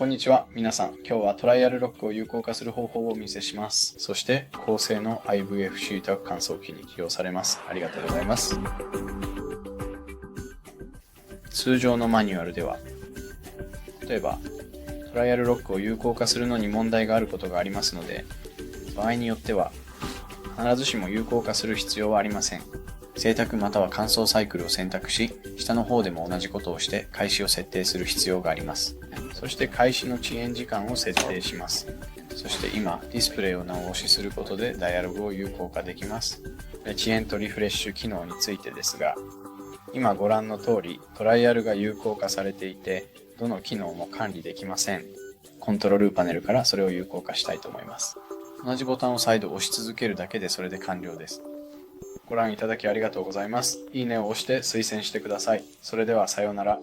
こんにちは。皆さん、今日はトライアルロックを有効化する方法をお見せします。そして、高性能 IVFC 委託乾燥機に起用されます。ありがとうございます。通常のマニュアルでは、例えば、トライアルロックを有効化するのに問題があることがありますので、場合によっては、必ずしも有効化する必要はありません。静託または乾燥サイクルを選択し、下の方でも同じことをして開始を設定する必要があります。そして開始の遅延時間を設定します。そして今、ディスプレイを押しすることでダイアログを有効化できます。遅延とリフレッシュ機能についてですが、今ご覧の通りトライアルが有効化されていて、どの機能も管理できません。コントロールパネルからそれを有効化したいと思います。同じボタンを再度押し続けるだけでそれで完了です。ご覧いただきありがとうございます。いいねを押して推薦してください。それではさようなら。